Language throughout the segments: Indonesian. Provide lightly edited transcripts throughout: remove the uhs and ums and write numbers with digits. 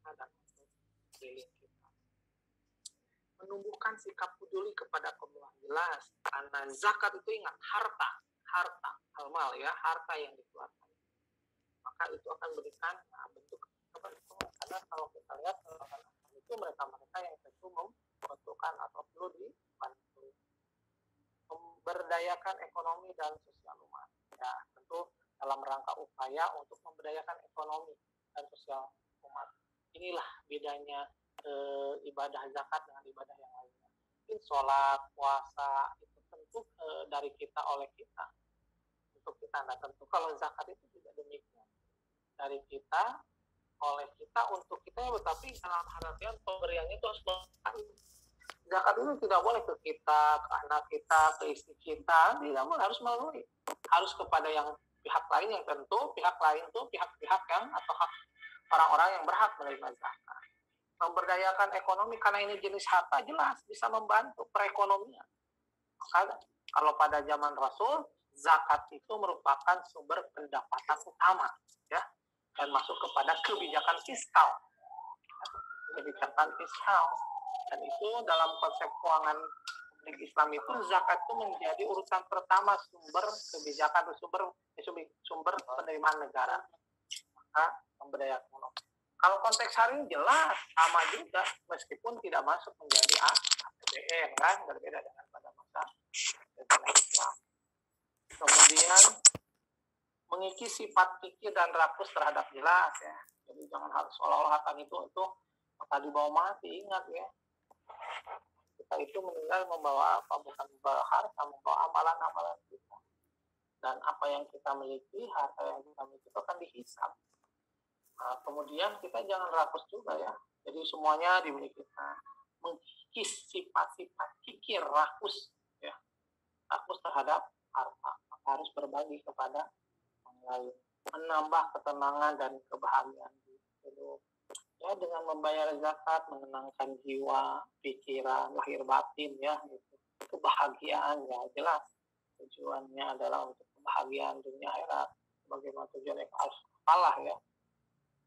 kita dan untuk sekeliling kita. Menumbuhkan sikap peduli kepada kaum jelas, karena zakat itu ingat harta, halmal ya, harta yang dikeluarkan. Maka itu akan berikan bentuk keberuntungan. Karena kalau kita lihat itu mereka yang tentu membutuhkan atau perlu dibantu. Memberdayakan ekonomi dan sosial umat. Ya, tentu dalam rangka upaya untuk memberdayakan ekonomi dan sosial umat. Inilah bedanya ibadah zakat dengan ibadah yang lainnya. Mungkin sholat, puasa itu tentu dari kita oleh kita. Untuk kita, nah tentu kalau zakat itu tidak demikian. Dari kita, oleh kita, untuk kita, tetapi dalam artian pemberiannya itu harus melalui. Zakat itu tidak boleh ke kita, ke anak kita, ke istri kita, tidak boleh, harus melalui. Harus kepada yang pihak lain yang tentu, pihak lain itu pihak-pihak yang atau hak orang-orang yang berhak menerima zakat. Memberdayakan ekonomi, karena ini jenis harta, jelas bisa membantu perekonomian. Maka kalau pada zaman Rasul, zakat itu merupakan sumber pendapatan utama, ya, dan masuk kepada kebijakan fiskal. Kebijakan fiskal. Dan itu dalam konsep keuangan Islam itu zakat itu menjadi urutan pertama sumber kebijakan, sumber penerimaan negara. Maka memberdayakan ekonomi. Kalau konteks hari ini jelas sama juga, meskipun tidak masuk menjadi APBN, kan, berbeda dengan pada masa Islam. Kemudian mengikis sifat fikih dan rakus terhadap jelas, ya. Jadi jangan harus seolah-olah akan itu maka dibawa mati, ingat ya. Kita itu meninggal membawa apa? Bukan membawa harta, membawa amalan-amalan kita. Dan apa yang kita miliki, harta yang kita miliki itu akan dihisab. Nah, kemudian kita jangan rakus juga ya. Jadi semuanya dimiliki. Nah, mengikis sifat-sifat kikir, rakus ya. Rakus terhadap harta. Maka harus berbagi kepada orang lain. Menambah ketenangan dan kebahagiaan di hidup. Ya, dengan membayar zakat, menenangkan jiwa, pikiran, lahir batin ya, gitu. Kebahagiaan ya, jelas. Tujuannya adalah untuk kebahagiaan dunia akhirat. Bagaimana tujuannya harus kalah ya.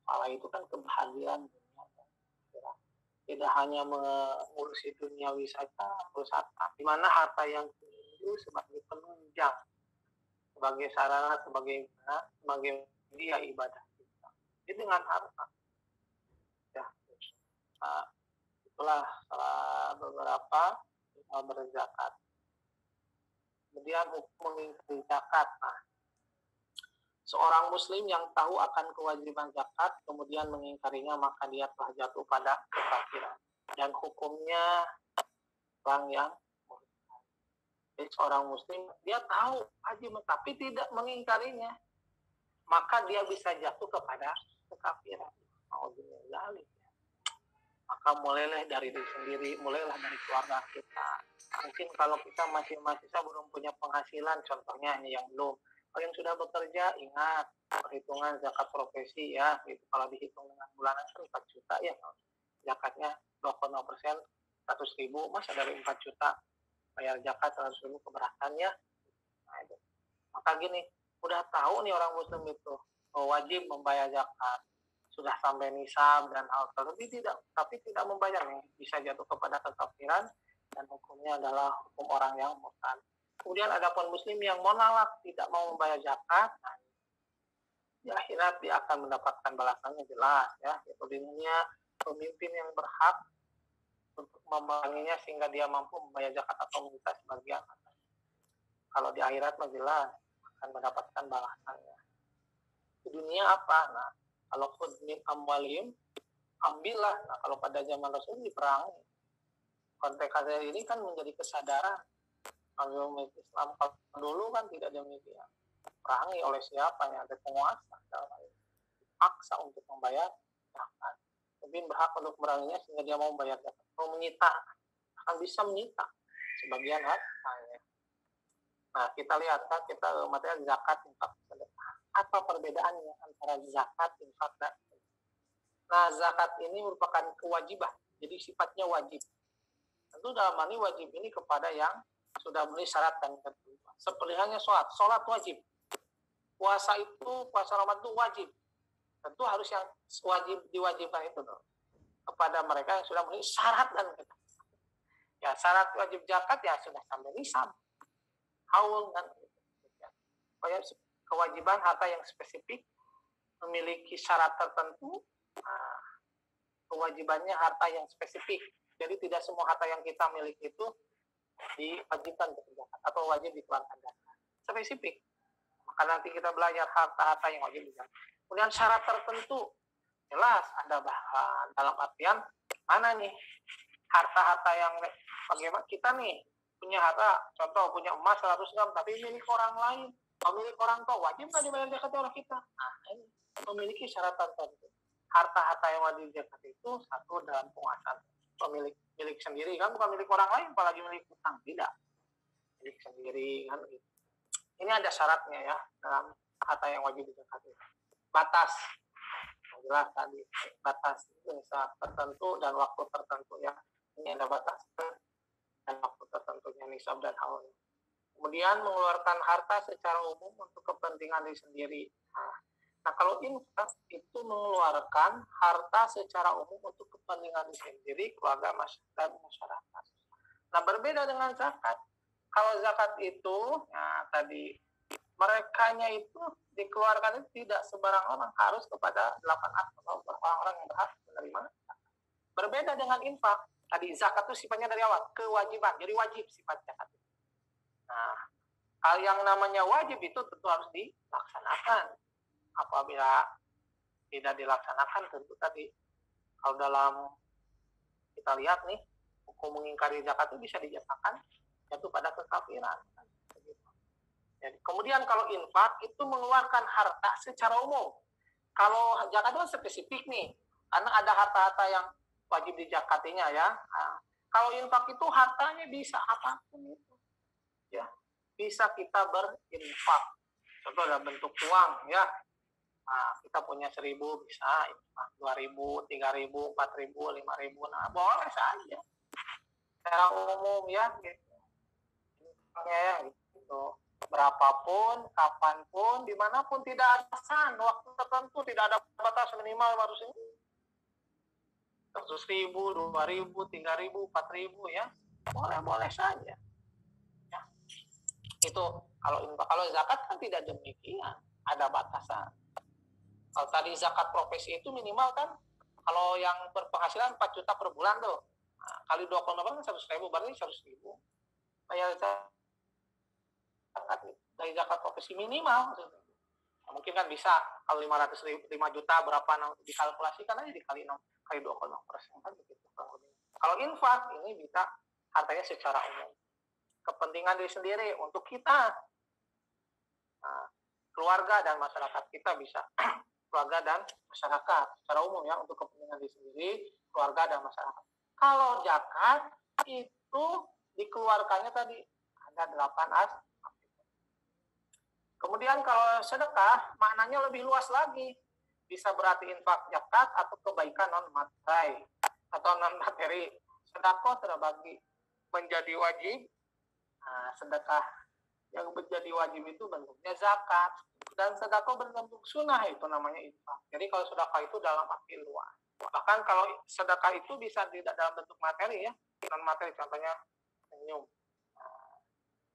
Allah itu kan kebahagiaan dunia akhirat. Tidak hanya mengurusi duniawi saja, terus harta. Di mana harta yang itu sebagai penunjang, sebagai sarana, sebagai media ibadah kita. Jadi dengan harta. Ya. Nah, itulah salah beberapa berzakat. Kemudian hukum mengingkari zakat. Nah, seorang muslim yang tahu akan kewajiban zakat kemudian mengingkarinya, maka dia telah jatuh pada kekafiran. Dan hukumnya orang yang murtad. Jadi seorang muslim dia tahu wajib tapi tidak mengingkarinya, maka dia bisa jatuh kepada kekafiran. Alhamdulillah. Maka mulailah dari diri sendiri, mulailah dari keluarga kita. Mungkin kalau kita masih mahasiswa belum punya penghasilan, contohnya hanya yang belum. Kalau yang sudah bekerja, ingat perhitungan zakat profesi ya. Gitu. Kalau dihitung dengan bulanan kan 4 juta ya. Zakatnya 2,0%, 100.000, masa dari 4 juta bayar zakat 100.000 keberatan ya. Nah, itu. Maka gini, udah tahu nih orang muslim itu wajib membayar zakat. Sudah sampai nisab dan hal terlebih tapi tidak membayar nih, bisa jatuh kepada kekafiran dan hukumnya adalah hukum orang yang murtad. Kemudian ada pun muslim yang menolak tidak mau membayar zakat, nah, di akhirat dia akan mendapatkan balasannya jelas ya. Yaitu di dunia pemimpin yang berhak untuk memeranginya sehingga dia mampu membayar zakat atau meminta sebagian. Kalau di akhirat mah jelas akan mendapatkan balasannya. Di dunia apa? Nah, kalau khudh min amwalihim, ambillah. Nah, kalau pada zaman Rasul diperangi. Konteks ini kan menjadi kesadaran. Kalau Islam dulu kan tidak demikian. Perangi oleh siapa yang ada penguasa. Paksa untuk membayar zakat. Tapi berhak untuk meranginya sehingga dia mau membayar zakat. Mau menyita, akan bisa menyita sebagian hartanya. Nah, kita lihat kan, kita materi zakat, infak, sedekah. Apa perbedaannya antara zakat, infak, dan sedekah? Nah, zakat ini merupakan kewajiban, jadi sifatnya wajib. Tentu dalam hal ini wajib ini kepada yang sudah memenuhi syarat dan ketentuan. Seperti halnya sholat wajib. Puasa Ramadan itu wajib. tentu harus yang diwajibkan itu tuh kepada mereka yang sudah memenuhi syarat dan ketentuan. Ya, syarat wajib zakat ya sudah sampai nisab, haul kan. Kewajiban harta yang spesifik memiliki syarat tertentu, kewajibannya harta yang spesifik. Jadi tidak semua harta yang kita miliki itu diwajibkan untuk zakat atau wajib dikeluarkan zakat. Spesifik. Maka nanti kita belajar harta-harta yang wajib zakat. Kemudian syarat tertentu jelas ada bahan dalam artian mana nih harta-harta yang bagaimana kita nih punya harta, contoh punya emas 100 gram tapi milik orang lain, milik orang tua, wajib nggak dibayar zakat oleh kita? Nah, ini memiliki syarat tertentu. Harta-harta yang wajib zakat itu satu dalam penguasaan pemilik sendiri kan, bukan milik orang lain, apalagi milik utang, tidak, milik sendiri kan gitu. Ini ada syaratnya ya dalam harta yang wajib zakat itu. Batas, jelas tadi batas nisab tertentu dan waktu tertentu ya. Ini ada batas dan waktu tertentunya nisab dan haul. Kemudian mengeluarkan harta secara umum untuk kepentingan diri sendiri. Nah, kalau infak itu mengeluarkan harta secara umum untuk kepentingan diri sendiri, keluarga, dan masyarakat. Nah, berbeda dengan zakat. Kalau zakat itu, nah tadi merekanya itu dikeluarkan itu tidak sembarang orang, harus kepada 8 atau orang-orang yang berhak menerima. Berbeda dengan infak. Tadi zakat itu sifatnya dari awal kewajiban, jadi wajib sifat zakat. Nah, hal yang namanya wajib itu tentu harus dilaksanakan. Apabila tidak dilaksanakan, tentu tadi kalau dalam kita lihat nih, hukum mengingkari zakat itu bisa dijatuhkan jatuh pada kekafiran. Jadi, kemudian kalau infak itu mengeluarkan harta secara umum. Kalau zakat itu spesifik nih, karena ada harta-harta yang wajib dijakatinya ya. Nah, kalau infak itu hartanya bisa apapun itu, ya bisa kita berinfak. Contoh dalam bentuk uang ya. Nah, kita punya 1.000 bisa infak 2.000, 3.000, 4.000, 5.000. Nah, boleh saja. Secara umum ya gitu. Ya gitu. Berapapun, kapanpun, dimanapun, tidak ada batasan, waktu tertentu, tidak ada batas minimal 100.000, 2.000, 3.000, 4.000 ya. Boleh saja. Ya. Itu kalau zakat kan tidak demikian, ada batasan. Kalau tadi zakat profesi itu minimal kan, kalau yang berpenghasilan 4 juta per bulan tuh, nah, kali 2,8 kan 100.000, berarti 100.000. Bayar zakat dari zakat profesi minimal. Nah, mungkin kan bisa kalau 5 juta berapa dikalkulasikan aja dikali 6 kali 2,6% kan begitu. Kalau infak ini bisa hartanya secara umum, kepentingan diri sendiri untuk kita, nah, keluarga dan masyarakat kita bisa keluarga dan masyarakat secara umum ya, untuk kepentingan diri sendiri, keluarga dan masyarakat. Kalau zakat itu dikeluarkannya tadi ada 8 aspek. Kemudian kalau sedekah maknanya lebih luas lagi, bisa berarti infak zakat atau kebaikan non materi atau non materi. Sedekah terbagi menjadi wajib. Nah, sedekah yang menjadi wajib itu bentuknya zakat, dan sedekah berbentuk sunnah itu namanya infak. Jadi kalau sedekah itu dalam arti luas. Bahkan kalau sedekah itu bisa tidak dalam bentuk materi ya, non materi, contohnya senyum.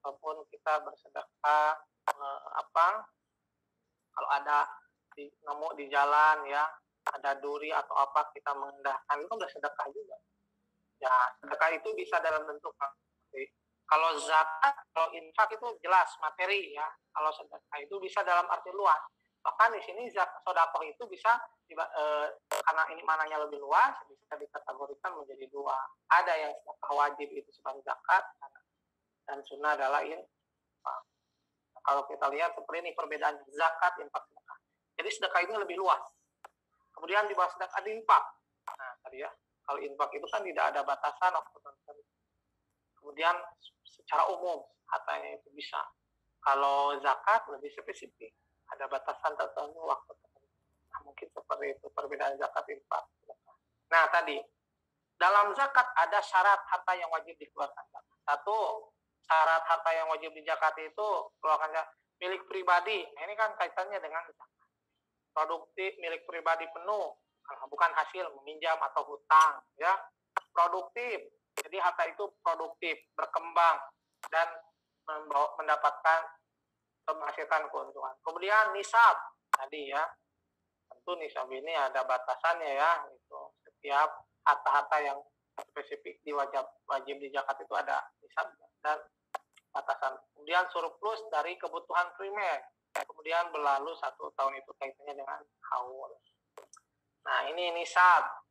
Ataupun kita bersedekah kalau ada nemu di jalan ya, ada duri atau apa, kita mengendahkan, itu udah sedekah juga. Ya, sedekah itu bisa dalam bentuk materi. Kalau zakat, kalau infak itu jelas materi ya. Kalau sedekah itu bisa dalam arti luas. Bahkan di sini sedekah itu bisa karena ini mananya lebih luas, bisa dikategorikan menjadi 2. Ada yang sedekah wajib itu sebagai zakat, dan sunnah adalah infak. Kalau kita lihat seperti ini perbedaan zakat, infak, sedekah. Jadi sedekah ini lebih luas. Kemudian di bawah sedekah ada infak. Nah, tadi ya, kalau infak itu kan tidak ada batasan waktu tertentu. Kemudian secara umum hartanya itu bisa. Kalau zakat lebih spesifik, ada batasan tertentu waktu tertentu. Nah, mungkin seperti itu perbedaan zakat, infak, sedekah. Nah, tadi dalam zakat ada syarat harta yang wajib dikeluarkan. Satu, syarat harta yang wajib dizakat itu keluarkannya milik pribadi. Nah, ini kan kaitannya dengan zakat. produktif, milik pribadi penuh, bukan hasil meminjam atau hutang, ya. Produktif, jadi harta itu produktif, berkembang dan mendapatkan menghasilkan keuntungan. Kemudian nisab tadi ya, tentu nisab ini ada batasannya ya, itu setiap harta-harta yang spesifik wajib di zakat itu ada nisab dan batasan. Kemudian surplus dari kebutuhan primer, kemudian berlalu 1 tahun itu kaitannya dengan haul. Nah ini nisab.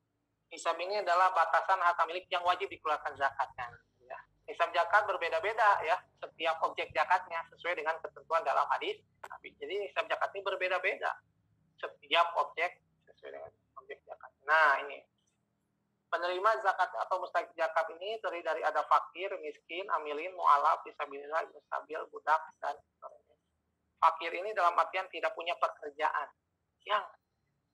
Nisab ini adalah batasan harta milik yang wajib dikeluarkan zakatnya. Ya. Nisab zakat berbeda-beda ya, setiap objek zakatnya sesuai dengan ketentuan dalam hadis Nabi. Jadi nisab zakat ini berbeda-beda, setiap objek sesuai dengan objek zakat. Nah ini penerima zakat atau mustahik zakat ini terdiri dari ada fakir, miskin, amilin, mu'alaf, fisabilillah, mustabil, budak, dan sebagainya. Fakir ini dalam artian tidak punya pekerjaan. Yang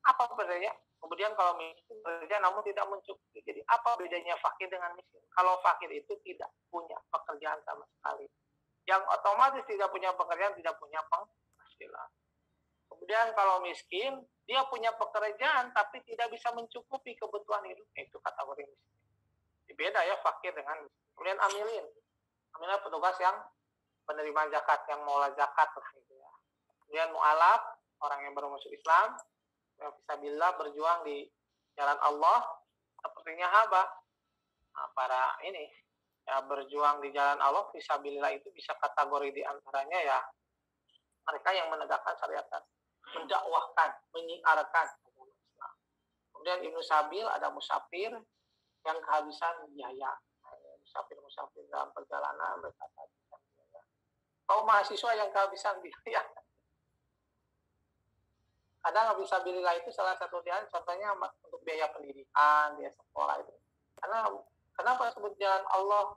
apa bedanya? Kemudian kalau miskin bekerja namun tidak mencukupi. Jadi apa bedanya fakir dengan miskin? Kalau fakir itu tidak punya pekerjaan sama sekali. Yang otomatis tidak punya pekerjaan, tidak punya penghasilan. Kemudian kalau miskin, dia punya pekerjaan tapi tidak bisa mencukupi kebutuhan hidupnya, itu kategori miskin. Jadi beda ya fakir dengan miskin. Kemudian amilin. Amilin petugas yang penerima zakat, yang mengolah zakat lah gitu ya. Kemudian mu'alaf, orang yang baru masuk Islam, yang fisabilillah berjuang di jalan Allah, sepertinya haba. Nah, para ini ya berjuang di jalan Allah fisabilillah itu bisa kategori di antaranya ya mereka yang menegakkan syariat, mendakwahkan, menyiarkan agama Islam. Kemudian Ibnu Sabil, ada musafir yang kehabisan biaya. Musafir dalam perjalanan mereka kehabisan biaya. Kaum mahasiswa yang kehabisan biaya. Kadang fisabilillah itu salah satu dia contohnya untuk biaya pendidikan, biaya sekolah itu. Karena kenapa sebut jalan Allah?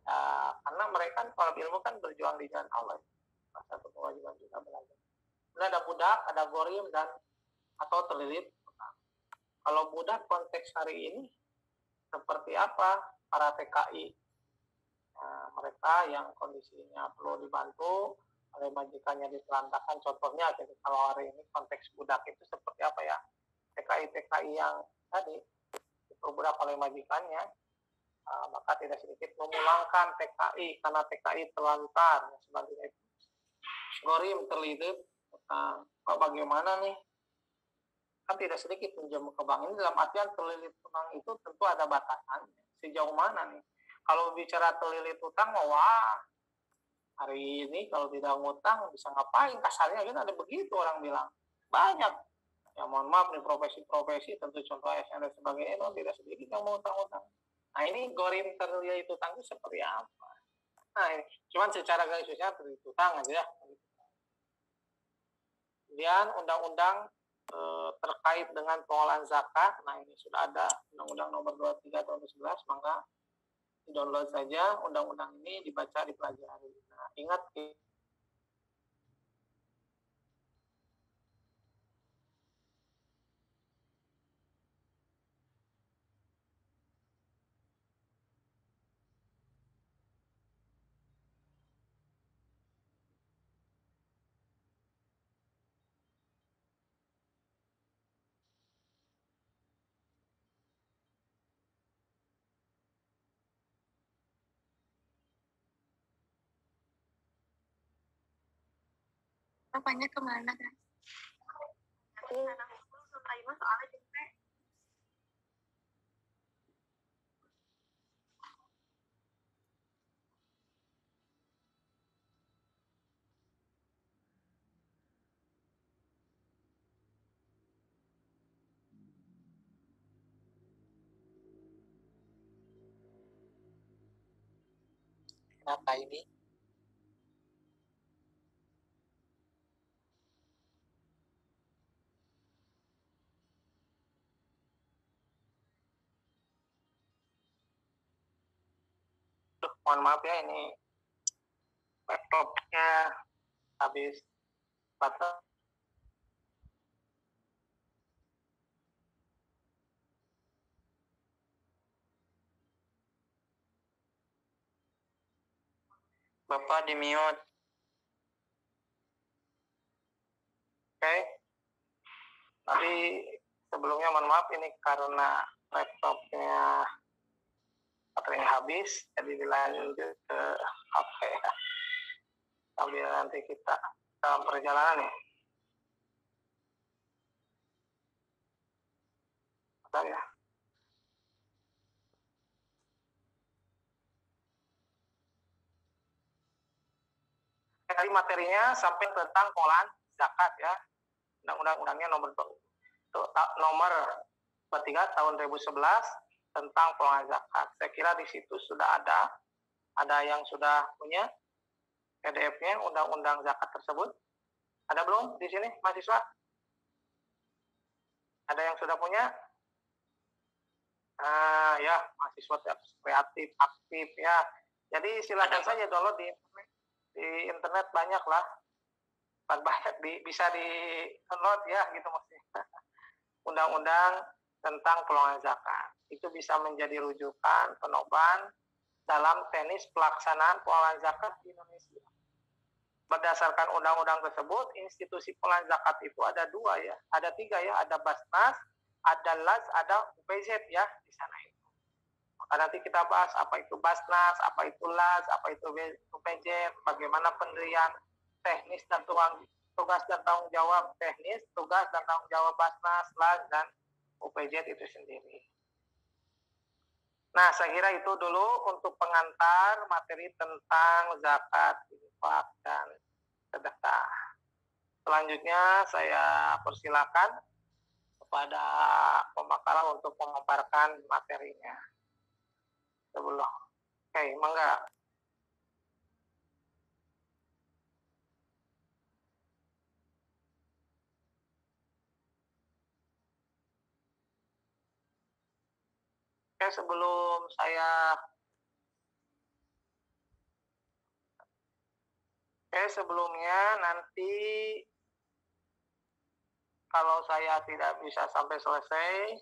Ya, karena mereka kalau ilmu kan berjuang di jalan Allah. Salah satu kewajiban kita belajar. Kemudian ada budak, ada gorim dan atau terlilit. Kalau budak konteks hari ini seperti apa? Para TKI, nah, mereka yang kondisinya perlu dibantu oleh majikannya ditelantarkan. Contohnya, jadi kalau hari ini konteks budak itu seperti apa ya? TKI yang tadi diperbudak oleh majikannya, maka tidak sedikit memulangkan TKI karena TKI terlantar dan sebagainya. Gorim terlilit, bagaimana nih? Kan tidak sedikit pinjam ke bank. Ini dalam artian terlilit utang itu tentu ada batasannya. Sejauh mana nih? Kalau bicara terlilit utang, wah, hari ini kalau tidak ngutang bisa ngapain? Kasarnya kan ada begitu orang bilang. Banyak. Ya mohon maaf nih profesi-profesi, tentu contoh ASN dan sebagainya, itu tidak sedikit yang mau utang-utang. Nah ini gorim terlilit utang itu seperti apa? Nah ini, cuman secara garis besar terlilit utang aja ya. Kemudian undang-undang terkait dengan pengolahan zakat. Nah ini sudah ada Undang-Undang Nomor 23 tahun 2011, maka di-download saja undang-undang ini, dibaca, dipelajari. Nah ingat Apanya kemana kan? Soalnya capek. kenapa ini? Mohon maaf ya, ini laptopnya habis baterai. Bapak di mute. Oke. Tadi sebelumnya mohon maaf, ini karena laptopnya baterainya habis, jadi dilanjut ke HP ya. Sambil nanti kita dalam perjalanan nih. Bentar ya. Dari materinya sampai tentang pengolahan zakat ya. Undang-undangnya nomor 3 tahun 2011 tentang pengolahan zakat. Saya kira di situ sudah ada yang sudah punya PDF-nya undang-undang zakat tersebut. Ada belum di sini mahasiswa? Ada yang sudah punya? Ya, mahasiswa kreatif, aktif ya. Jadi silakan saja download di internet, banyak lah. Banyak bisa di download ya gitu maksudnya. Undang-undang tentang pengolahan zakat. Itu bisa menjadi rujukan penopang dalam teknis pelaksanaan pengolahan zakat di Indonesia. Berdasarkan undang-undang tersebut, institusi pengolahan zakat itu ada 2 ya, ada 3 ya, ada Basnas, ada LAS, ada UPZ ya di sana itu. Maka nanti kita bahas apa itu Basnas, apa itu LAS, apa itu UPZ, bagaimana pendirian teknis dan tugas dan tanggung jawab teknis, tugas dan tanggung jawab Basnas, LAS, dan UPZ itu sendiri. Nah, saya kira itu dulu untuk pengantar materi tentang zakat, infak, dan sedekah. Selanjutnya saya persilakan kepada pembakalan untuk memaparkan materinya. Oke, mangga. Oke, sebelumnya nanti kalau saya tidak bisa sampai selesai,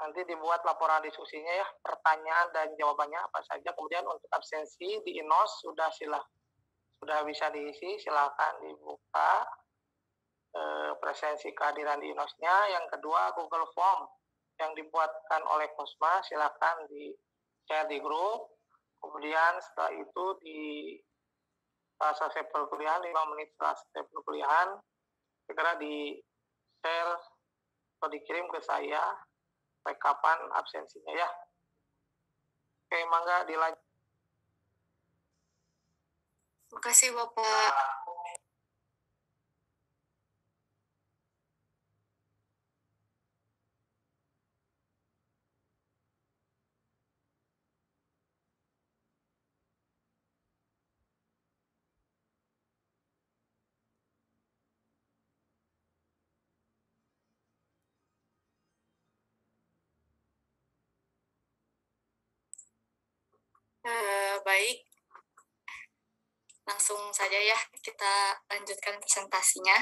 nanti dibuat laporan diskusinya ya, pertanyaan dan jawabannya apa saja. Kemudian untuk absensi di INOS sudah bisa diisi, silakan dibuka presensi kehadiran di INOS-nya. Yang kedua, Google Form yang dibuatkan oleh Kosma, silakan di-share di grup. Kemudian setelah itu setelah selesai perkuliahan, 5 menit setelah selesai perkuliahan, segera di-share atau dikirim ke saya rekapan absensinya ya. Oke, mangga dilanjut. Makasih Bapak. Baik, langsung saja ya kita lanjutkan presentasinya.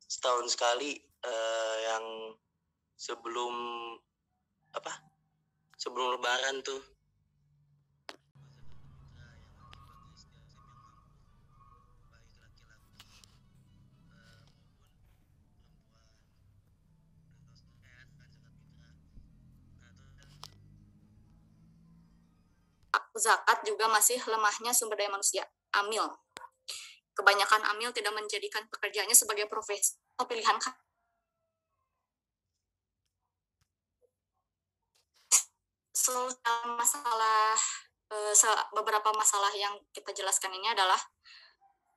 Setahun sekali yang sebelum Lebaran tuh. zakat juga masih lemahnya sumber daya manusia, amil. Kebanyakan amil tidak menjadikan pekerjaannya sebagai profesi atau pilihan. Beberapa masalah yang kita jelaskan ini adalah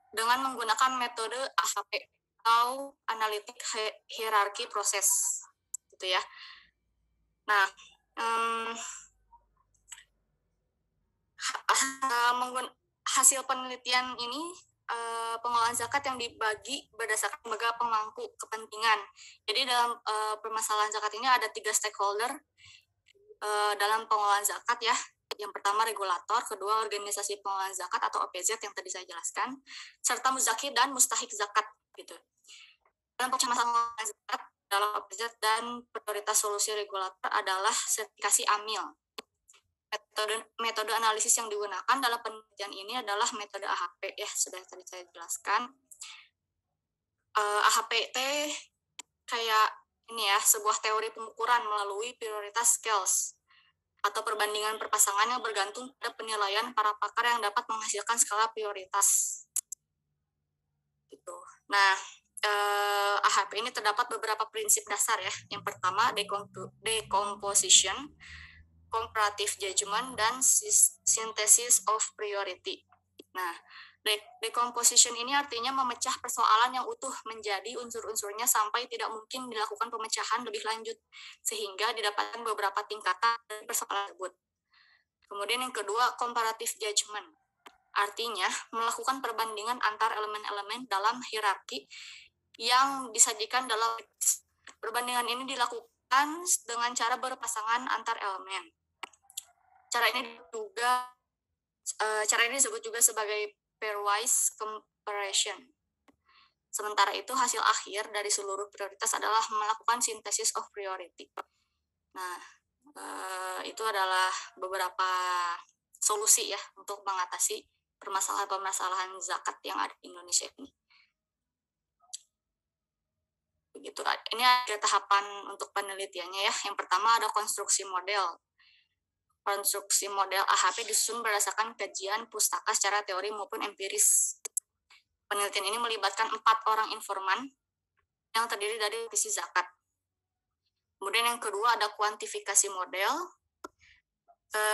dengan menggunakan metode AHP atau analitik hierarki proses, gitu ya. Nah, hasil penelitian ini pengelolaan zakat yang dibagi berdasarkan lembaga pemangku kepentingan. Jadi dalam permasalahan zakat ini ada 3 stakeholder dalam pengelolaan zakat ya. Yang pertama regulator, kedua organisasi pengelolaan zakat atau OPZ yang tadi saya jelaskan, serta muzaki dan mustahik zakat gitu. Dalam pengelolaan zakat dalam OPZ dan prioritas solusi regulator adalah sertifikasi amil. Metode analisis yang digunakan dalam penelitian ini adalah metode AHP ya, sudah tadi saya jelaskan. AHP kayak ini ya, sebuah teori pengukuran melalui prioritas scales atau perbandingan perpasangan yang bergantung pada penilaian para pakar yang dapat menghasilkan skala prioritas. Gitu. Nah, AHP ini terdapat beberapa prinsip dasar ya. Yang pertama decomposition, comparative judgment, dan synthesis of priority. Nah, decomposition ini artinya memecah persoalan yang utuh menjadi unsur-unsurnya sampai tidak mungkin dilakukan pemecahan lebih lanjut, sehingga didapatkan beberapa tingkatan dari persoalan tersebut. Kemudian yang kedua, comparative judgment. Artinya, melakukan perbandingan antar elemen-elemen dalam hierarki yang disajikan dalam perbandingan ini dilakukan dengan cara berpasangan antar elemen. Cara ini disebut juga sebagai pairwise comparison. Sementara itu, hasil akhir dari seluruh prioritas adalah melakukan synthesis of priority. Nah, itu adalah beberapa solusi ya untuk mengatasi permasalahan-permasalahan zakat yang ada di Indonesia ini. Begitu. Ini ada tahapan untuk penelitiannya ya. Yang pertama ada konstruksi model. Konstruksi model AHP disusun berdasarkan kajian pustaka secara teori maupun empiris. Penelitian ini melibatkan 4 orang informan yang terdiri dari visi zakat. Kemudian yang kedua ada kuantifikasi model.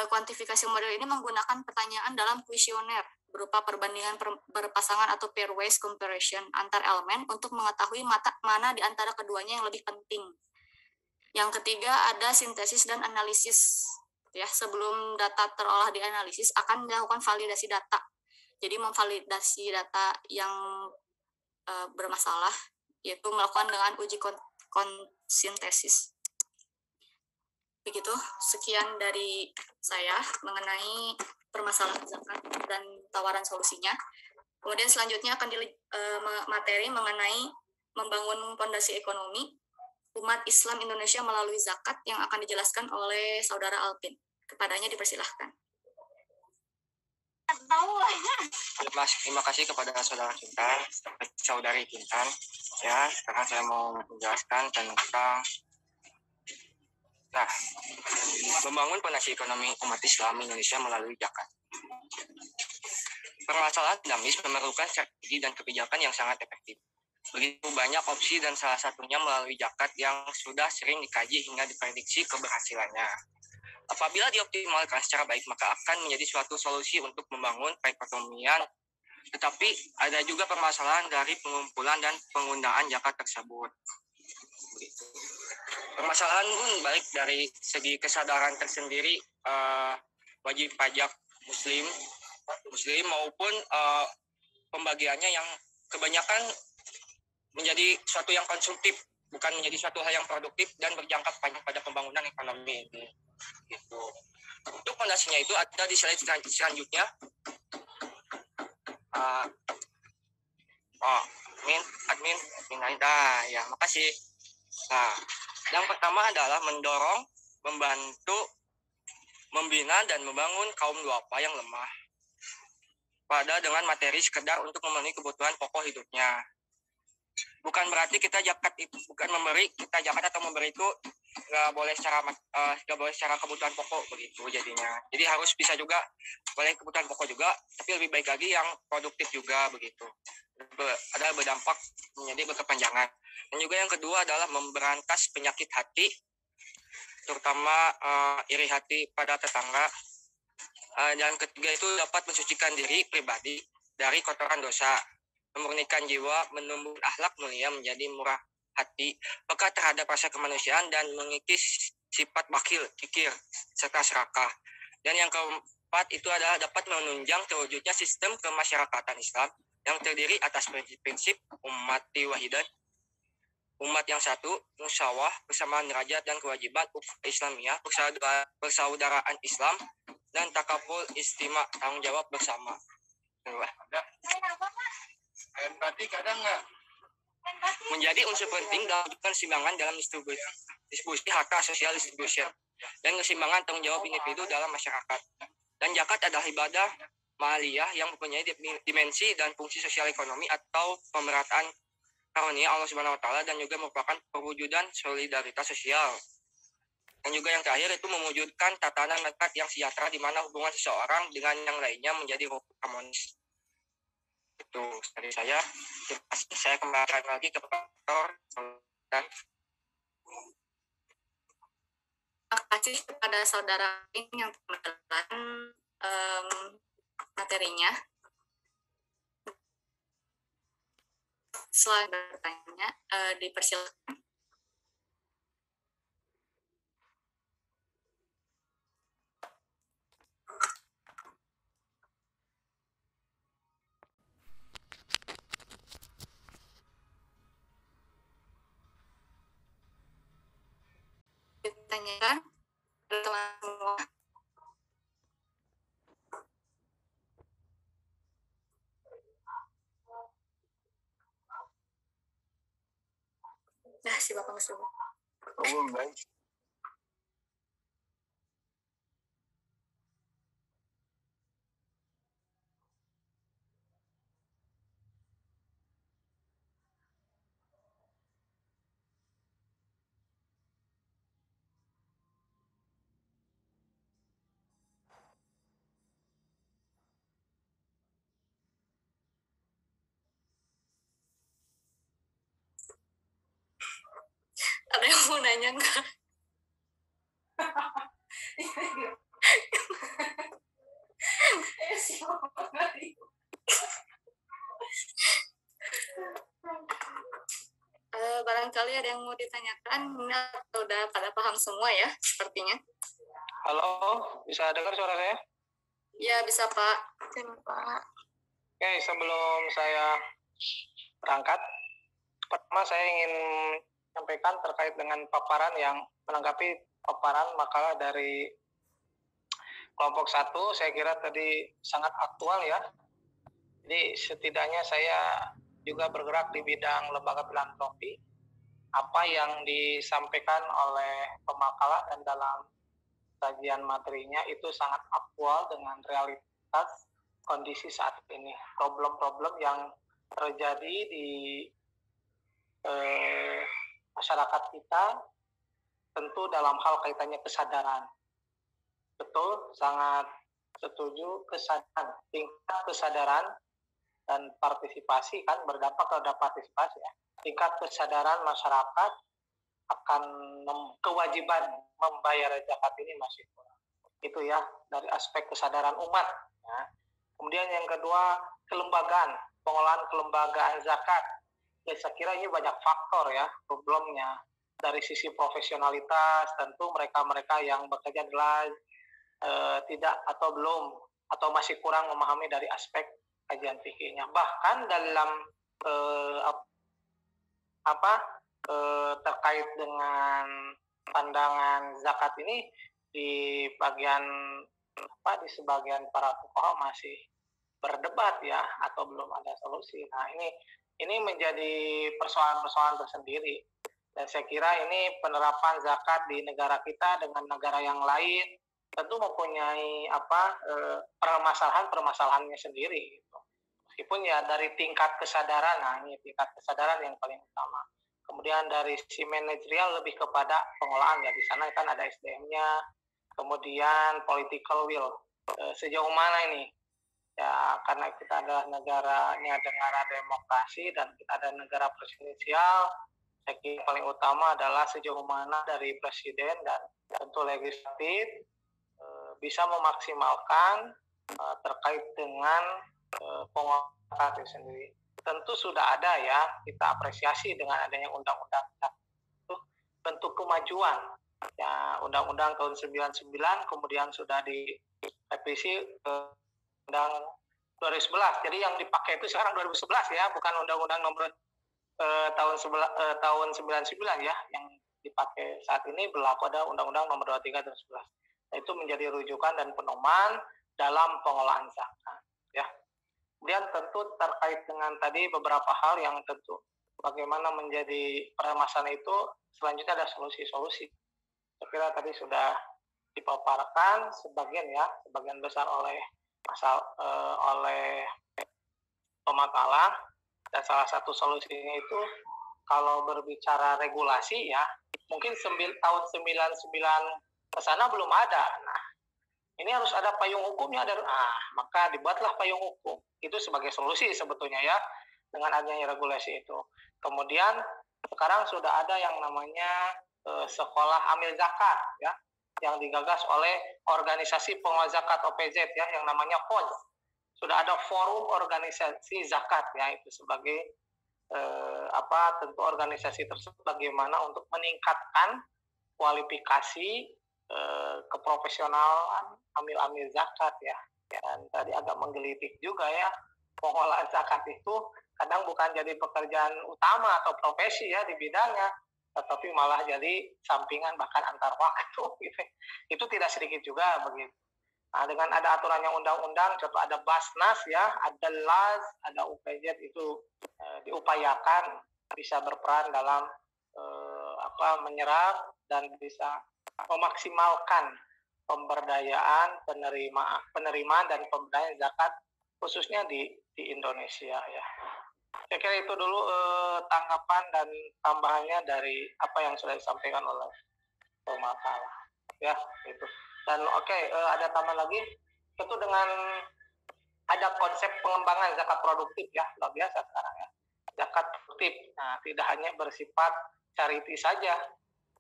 Kuantifikasi model ini menggunakan pertanyaan dalam kuesioner berupa perbandingan berpasangan atau pairwise comparison antar elemen untuk mengetahui mana di antara keduanya yang lebih penting. Yang ketiga ada sintesis dan analisis. Ya, sebelum data terolah dianalisis akan dilakukan validasi data. Jadi memvalidasi data yang bermasalah yaitu melakukan dengan uji sintesis. Begitu, sekian dari saya mengenai permasalahan zakat dan tawaran solusinya. Kemudian selanjutnya akan materi mengenai membangun fondasi ekonomi umat Islam Indonesia melalui zakat yang akan dijelaskan oleh Saudara Alpin. Kepadanya dipersilahkan. Terima kasih kepada Saudari Kintan. Ya, sekarang saya mau menjelaskan tentang membangun fondasi ekonomi umat Islam Indonesia melalui zakat. Permasalahan dinamis memerlukan strategi dan kebijakan yang sangat efektif. Begitu banyak opsi dan salah satunya melalui zakat yang sudah sering dikaji hingga diprediksi keberhasilannya. Apabila dioptimalkan secara baik, maka akan menjadi suatu solusi untuk membangun perekonomian. Tetapi ada juga permasalahan dari pengumpulan dan penggunaan zakat tersebut. Permasalahan pun baik dari segi kesadaran tersendiri wajib pajak muslim maupun pembagiannya yang kebanyakan menjadi suatu yang konsumtif, bukan menjadi suatu hal yang produktif dan berjangka panjang pada pembangunan ekonomi ini. Gitu. Untuk fondasinya itu ada di slide selanjutnya. Admin, ya, makasih. Nah, yang pertama adalah mendorong, membantu, membina dan membangun kaum duafa yang lemah pada dengan materi sekedar untuk memenuhi kebutuhan pokok hidupnya. Bukan berarti kita zakat itu bukan memberi, kita zakat atau memberi itu nggak boleh secara kebutuhan pokok begitu jadinya. Jadi harus bisa juga boleh kebutuhan pokok juga, tapi lebih baik lagi yang produktif juga begitu. Ada berdampak menjadi berkepanjangan. Dan juga yang kedua adalah memberantas penyakit hati, terutama iri hati pada tetangga. Dan ketiga itu dapat mensucikan diri pribadi dari kotoran dosa, memurnikan jiwa, menumbuhkan akhlak mulia, menjadi murah hati, peka terhadap rasa kemanusiaan, dan mengikis sifat bakhil, kikir, serta serakah. Dan yang keempat itu adalah dapat menunjang terwujudnya sistem kemasyarakatan Islam yang terdiri atas prinsip ummati wahidah, umat yang satu, musyawarah, persamaan derajat dan kewajiban, ukhuwah Islamiyah, persaudaraan Islam, dan takaful istima, tanggung jawab bersama. Menjadi unsur penting dalam keseimbangan dalam distribusi harta sosial distribution dan keseimbangan tanggung jawab individu dalam masyarakat. Dan zakat adalah ibadah maliyah yang mempunyai dimensi dan fungsi sosial ekonomi atau pemerataan karunia Allah Subhanahu wa taala, dan juga merupakan perwujudan solidaritas sosial. Dan juga yang terakhir itu mewujudkan tatanan masyarakat yang sejahtera di mana hubungan seseorang dengan yang lainnya menjadi harmonis. Itu dari saya. Terima kasih. Saya kembalikan lagi ke Prof. Terima kasih kepada saudara yang menjelaskan materinya. Selain bertanya, dipersilakan. Ditanyakan teman semua. Nah, si Bapak Muslim. Baik. Ada yang mau nanya nggak? Barangkali ada yang mau ditanyakan, atau udah pada paham semua ya, sepertinya. Halo, bisa dengar suara saya? Ya, bisa Pak. Pak. Oke, sebelum saya berangkat, pertama saya ingin sampaikan terkait dengan paparan yang menanggapi paparan makalah dari kelompok 1, saya kira tadi sangat aktual ya. Jadi setidaknya saya juga bergerak di bidang lembaga filantropi. Apa yang disampaikan oleh pemakalah dan dalam kajian materinya itu sangat aktual dengan realitas kondisi saat ini. Problem-problem yang terjadi di masyarakat kita tentu dalam hal kaitannya kesadaran. Betul, sangat setuju, kesadaran, tingkat kesadaran dan partisipasi kan berdampak terhadap partisipasi ya. Tingkat kesadaran masyarakat akan kewajiban membayar zakat ini masih kurang. Itu ya dari aspek kesadaran umat. Ya. Kemudian yang kedua, kelembagaan, pengolahan kelembagaan zakat. Ya, saya kira ini banyak faktor ya problemnya. Dari sisi profesionalitas, tentu mereka-mereka yang bekerja adalah tidak atau belum atau masih kurang memahami dari aspek kajian fikihnya. Bahkan dalam terkait dengan pandangan zakat ini di sebagian para fuqaha masih berdebat ya atau belum ada solusi. Nah, ini menjadi persoalan-persoalan tersendiri. Dan saya kira ini penerapan zakat di negara kita dengan negara yang lain tentu mempunyai permasalahannya sendiri gitu. Meskipun ya dari tingkat kesadaran, nah ini tingkat kesadaran yang paling utama. Kemudian dari si manajerial lebih kepada pengelolaan ya. Di sana kan ada SDM-nya, kemudian political will. Sejauh mana ini? Ya karena kita adalah negara demokrasi dan kita ada negara presidensial, saya kira paling utama adalah sejauh mana dari presiden dan tentu legislatif bisa memaksimalkan terkait dengan pengelolaan itu sendiri. Tentu sudah ada ya, kita apresiasi dengan adanya undang-undang itu bentuk kemajuan. Ya, undang-undang tahun 99 kemudian sudah direvisi undang 2011. Jadi yang dipakai itu sekarang 2011 ya, bukan undang-undang nomor tahun 99 ya, yang dipakai saat ini berlaku ada undang-undang nomor 23 tahun 11. Nah, itu menjadi rujukan dan pedoman dalam pengelolaan zakat ya. Kemudian tentu terkait dengan tadi beberapa hal yang tentu bagaimana menjadi permasalahan itu, selanjutnya ada solusi-solusi. Saya kira tadi sudah dipaparkan sebagian besar oleh pemakalah, dan salah satu solusinya itu kalau berbicara regulasi ya, mungkin tahun 99 ke sana belum ada. Nah, ini harus ada payung hukumnya, maka dibuatlah payung hukum. Itu sebagai solusi sebetulnya ya, dengan adanya regulasi itu. Kemudian sekarang sudah ada yang namanya sekolah amil zakat ya, yang digagas oleh organisasi pengelola zakat OPZ ya, yang namanya FOZ. Sudah ada forum organisasi zakat ya, itu sebagai tentu organisasi tersebut bagaimana untuk meningkatkan kualifikasi keprofesionalan amil-amil zakat ya. Dan tadi agak menggelitik juga ya, pengelolaan zakat itu kadang bukan jadi pekerjaan utama atau profesi ya di bidangnya, tetapi malah jadi sampingan bahkan antar waktu gitu. Itu tidak sedikit juga begitu. Nah, dengan ada aturannya undang-undang, contoh ada Basnas ya, ada LAS, ada UPZ, itu diupayakan bisa berperan dalam menyerap dan bisa memaksimalkan pemberdayaan penerimaan dan pemberdayaan zakat khususnya di Indonesia ya. Saya kira itu dulu tanggapan dan tambahannya dari apa yang sudah disampaikan oleh pemakalah ya itu. Dan ada tambahan lagi, tentu dengan ada konsep pengembangan zakat produktif ya, luar biasa sekarang ya, zakat produktif. Nah, tidak hanya bersifat charity saja,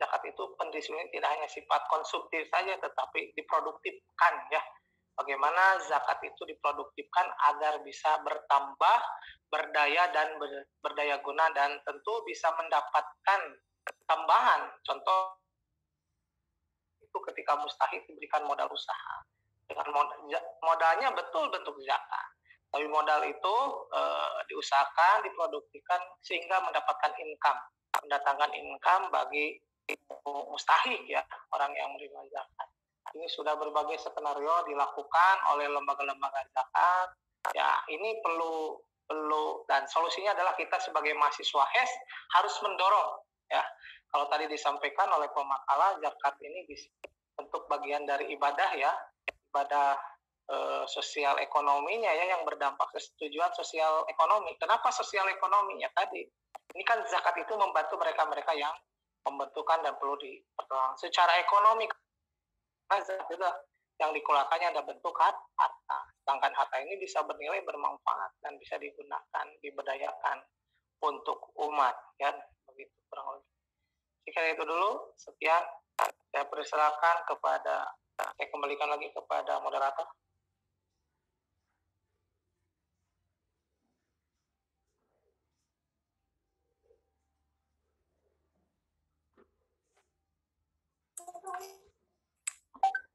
zakat itu pendistribusinya tidak hanya sifat konsumtif saja, tetapi diproduktifkan ya. Bagaimana zakat itu diproduktifkan agar bisa bertambah, berdaya dan berdaya guna, dan tentu bisa mendapatkan tambahan. Contoh itu ketika mustahik diberikan modal usaha. Dengan modalnya betul bentuk zakat. Tapi modal itu diusahakan, diproduktifkan sehingga mendapatkan income, mendatangkan income bagi mustahik ya, orang yang menerima zakat. Ini sudah berbagai skenario dilakukan oleh lembaga-lembaga zakat. Ya, ini perlu dan solusinya adalah kita sebagai mahasiswa HES harus mendorong ya. Kalau tadi disampaikan oleh pemakalah, zakat ini bentuk bagian dari ibadah ya, ibadah sosial ekonominya ya, yang berdampak ke tujuan sosial ekonomi. Kenapa sosial ekonominya tadi? Ini kan zakat itu membantu mereka-mereka yang membutuhkan dan perlu dipertolongan secara ekonomi. Nah, zakat itu yang dikeluarkannya ada bentuk harta. Sedangkan harta ini bisa bernilai, bermanfaat, dan bisa digunakan, diberdayakan untuk umat. Ya, begitu kurang lebih. Jika itu dulu, sekian. Saya persilakan saya kembalikan lagi kepada moderator.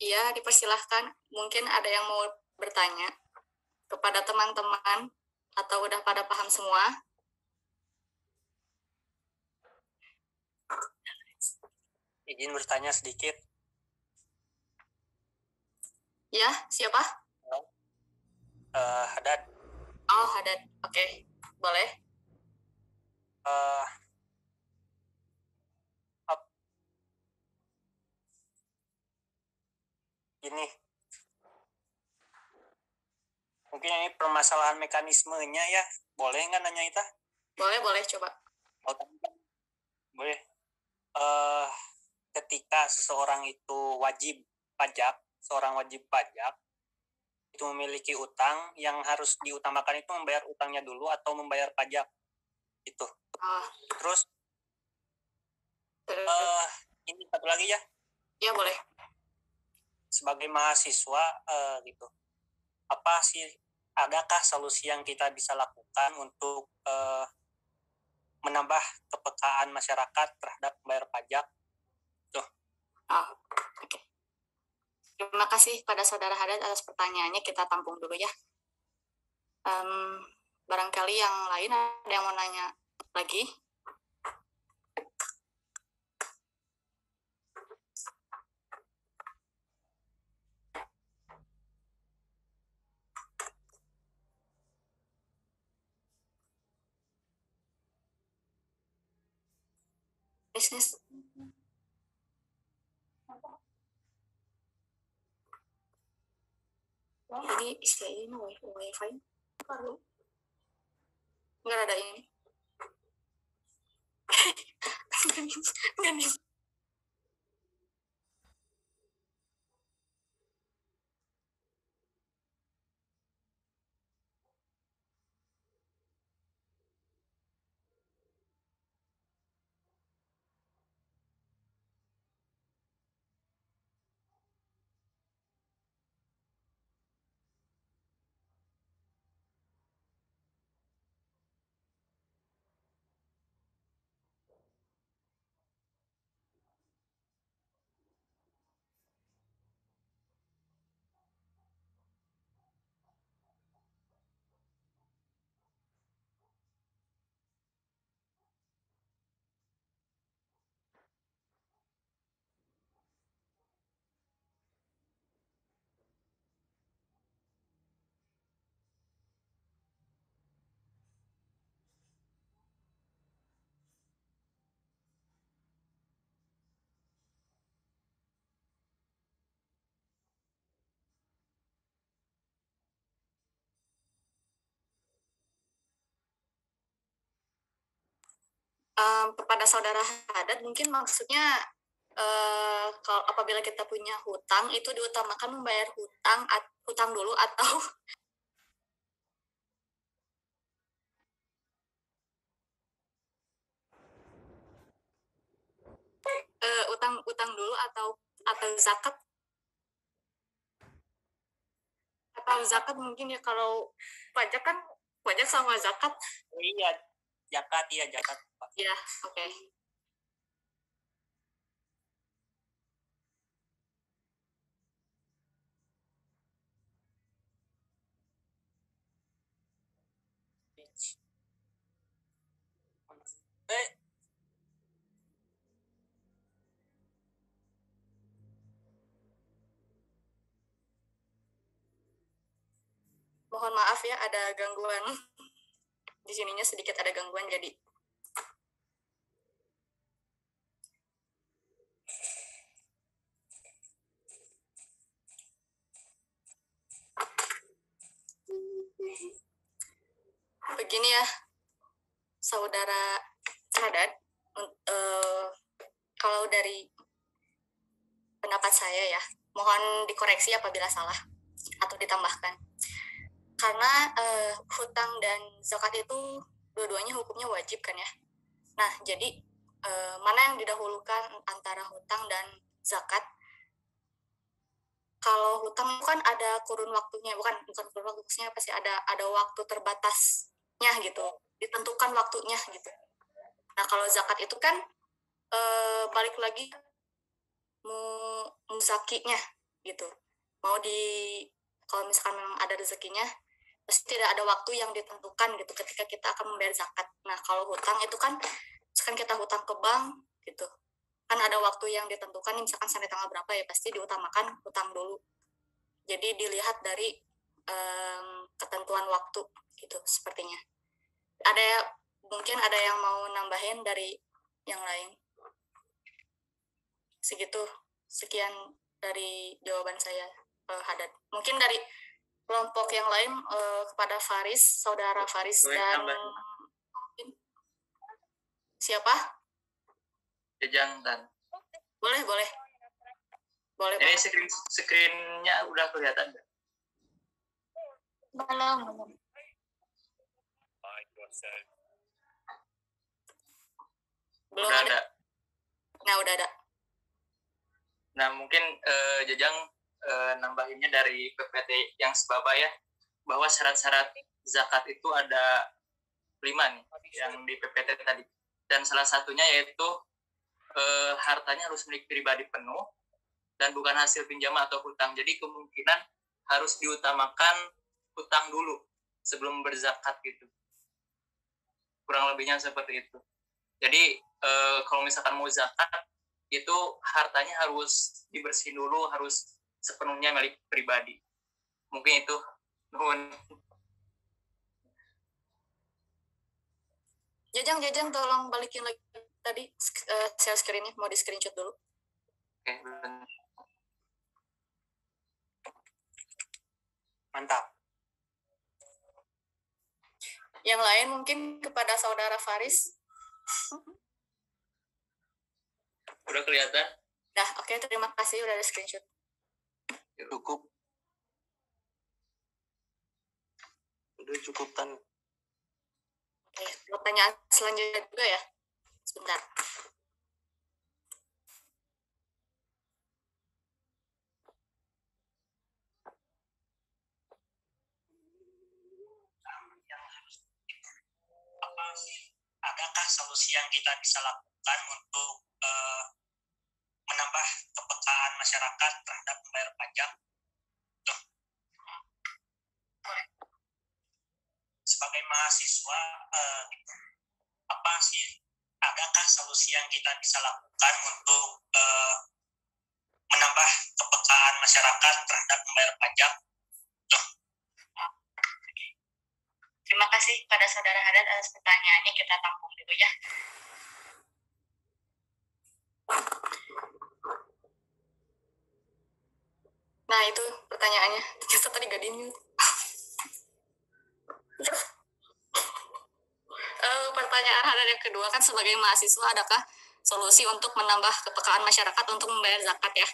Iya, dipersilahkan. Mungkin ada yang mau bertanya kepada teman-teman atau udah pada paham semua? Izin bertanya sedikit. Ya, siapa? Haddad. Oh, Haddad. Oke, boleh. Gini, mungkin ini permasalahan mekanismenya ya, boleh nggak nanya itu? Boleh, coba. Boleh. Ketika seorang itu seorang wajib pajak itu memiliki utang, yang harus diutamakan itu membayar utangnya dulu atau membayar pajak itu. Terus ini satu lagi ya. Ya boleh. Sebagai mahasiswa gitu, apa sih, adakah solusi yang kita bisa lakukan untuk menambah kepekaan masyarakat terhadap membayar pajak? Tuh. Oke. Terima kasih pada Saudara Haddad atas pertanyaannya. Kita tampung dulu ya. Barangkali yang lain ada yang mau nanya lagi? Bisnis. Ini istilahnya wifi baru. Nggak ada ini. Nggak nih. Kepada Saudara Haddad, mungkin maksudnya kalau apabila kita punya hutang itu diutamakan membayar hutang dulu atau utang dulu atau zakat mungkin ya. Kalau pajak kan pajak sama zakat. Iya, zakat. Ya, oke. Mohon maaf ya, ada gangguan. Di sininya sedikit ada gangguan, jadi begini ya, Saudara Haddad. Kalau dari pendapat saya ya, mohon dikoreksi apabila salah atau ditambahkan. Karena hutang dan zakat itu dua-duanya hukumnya wajib kan ya. Nah, jadi mana yang didahulukan antara hutang dan zakat? Kalau hutang kan ada kurun waktunya, bukan kurun waktu, maksudnya apa sih, ada waktu terbatasnya gitu, ditentukan waktunya gitu. Nah, kalau zakat itu kan balik lagi muzakinya gitu. Kalau misalkan memang ada rezekinya, pasti tidak ada waktu yang ditentukan gitu ketika kita akan membayar zakat. Nah, kalau hutang itu kan misalkan kita hutang ke bank gitu, kan ada waktu yang ditentukan, misalkan sampai tanggal berapa ya, pasti diutamakan hutang dulu. Jadi dilihat dari ketentuan waktu gitu sepertinya. Mungkin ada yang mau nambahin dari yang lain? Sekian dari jawaban saya, Haddad. Mungkin dari kelompok yang lain, kepada Faris, Saudara Faris dan siapa? Jajang dan Boleh. ini screen-nya udah kelihatan nggak? Belum. Belum Udah ada. ada. Nah, udah ada. Nah mungkin Jajang nambahinnya dari PPT yang sebaba ya, bahwa syarat-syarat zakat itu ada 5 nih yang di PPT tadi, dan salah satunya yaitu hartanya harus milik pribadi penuh dan bukan hasil pinjaman atau hutang. Jadi kemungkinan harus diutamakan hutang dulu sebelum berzakat gitu, kurang lebihnya seperti itu. Jadi kalau misalkan mau zakat itu hartanya harus dibersihin dulu, harus sepenuhnya milik pribadi. Mungkin itu. Nuhun. Jajang tolong balikin lagi tadi share screen-nya, mau di screenshot dulu. Oke, benar. Mantap. Yang lain mungkin kepada saudara Faris. Udah kelihatan? Nah, oke, terima kasih udah ada screenshot. Cukup. Udah cukup Tan. Oke, pertanyaan selanjutnya juga ya. Sebentar. Adakah solusi yang kita bisa lakukan untuk menambah kepekaan masyarakat terhadap membayar pajak? Sebagai mahasiswa, apa sih? Adakah solusi yang kita bisa lakukan untuk menambah kepekaan masyarakat terhadap membayar pajak? Terima kasih pada saudara Haddad atas pertanyaannya, kita tampung dulu ya. Nah, itu pertanyaannya. Ternyata tadi gak di-mute. Pertanyaan Haddad yang kedua kan, sebagai mahasiswa adakah solusi untuk menambah kepekaan masyarakat untuk membayar zakat ya?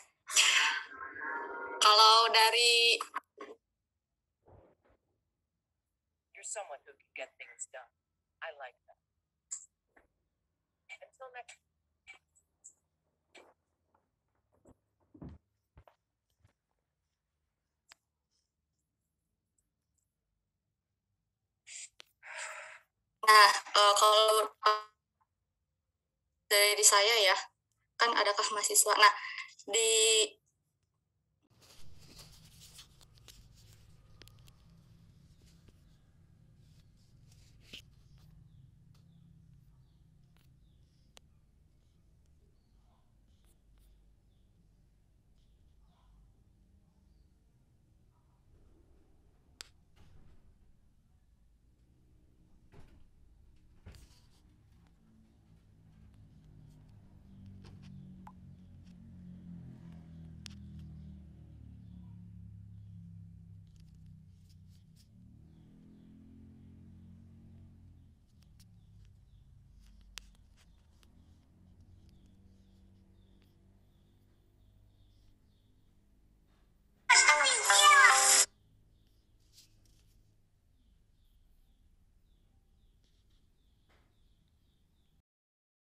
Kalau dari someone who can get things done. I like that. Until next. Nah, kalau dari saya ya, kan adakah mahasiswa. Nah, di